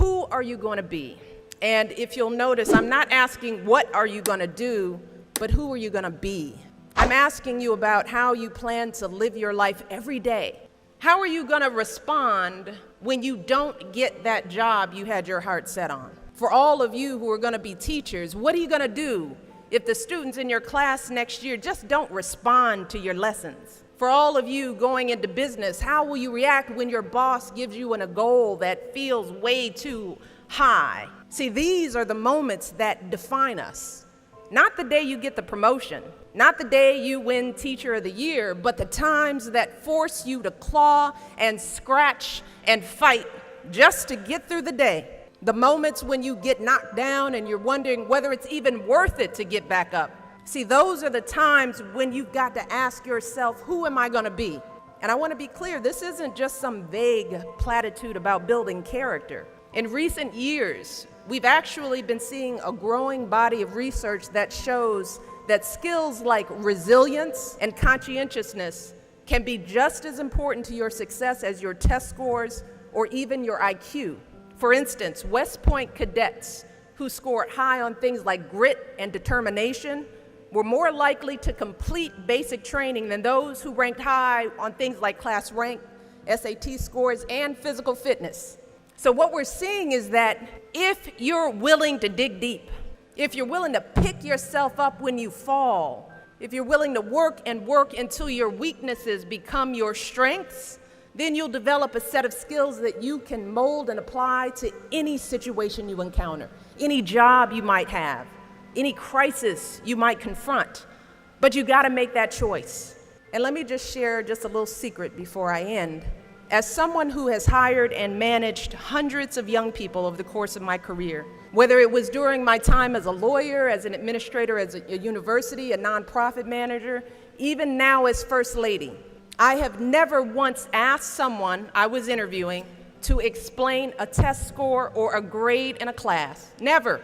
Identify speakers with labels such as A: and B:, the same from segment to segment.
A: who are you going to be? And if you'll notice, I'm not asking what are you going to do, but who are you going to be? I'm asking you about how you plan to live your life every day. How are you going to respond when you don't get that job you had your heart set on? For all of you who are going to be teachers, what are you going to do if the students in your class next year just don't respond to your lessons? For all of you going into business, how will you react when your boss gives you a goal that feels way too high? See, these are the moments that define us. Not the day you get the promotion, not the day you win Teacher of the Year, but the times that force you to claw and scratch and fight just to get through the day. The moments when you get knocked down and you're wondering whether it's even worth it to get back up. See, those are the times when you've got to ask yourself, who am I going to be? And I want to be clear, this isn't just some vague platitude about building character. In recent years, we've actually been seeing a growing body of research that shows that skills like resilience and conscientiousness can be just as important to your success as your test scores or even your IQ. For instance, West Point cadets who scored high on things like grit and determination were more likely to complete basic training than those who ranked high on things like class rank, SAT scores, and physical fitness. So what we're seeing is that if you're willing to dig deep, if you're willing to pick yourself up when you fall, if you're willing to work and work until your weaknesses become your strengths, then you'll develop a set of skills that you can mold and apply to any situation you encounter, any job you might have, any crisis you might confront. But you got to make that choice. And let me just share just a little secret before I end. As someone who has hired and managed hundreds of young people over the course of my career, whether it was during my time as a lawyer, as an administrator, as a university, a nonprofit manager, even now as First Lady, I have never once asked someone I was interviewing to explain a test score or a grade in a class. Never.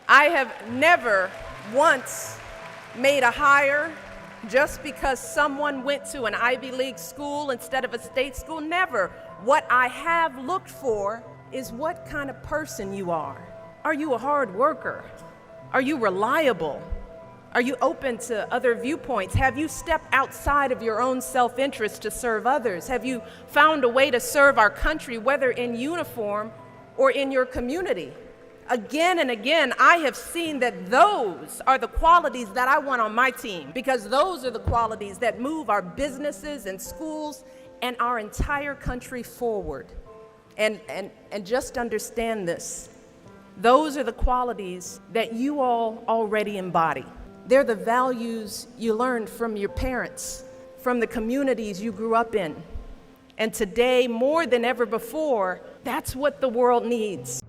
A: I have never once made a hire just because someone went to an Ivy League school instead of a state school. Never. What I have looked for is what kind of person you are. Are you a hard worker? Are you reliable? Are you open to other viewpoints? Have you stepped outside of your own self-interest to serve others? Have you found a way to serve our country, whether in uniform or in your community? Again and again, I have seen that those are the qualities that I want on my team, because those are the qualities that move our businesses and schools and our entire country forward. And just understand this. Those are the qualities that you all already embody. They're the values you learned from your parents, from the communities you grew up in. And today, more than ever before, that's what the world needs.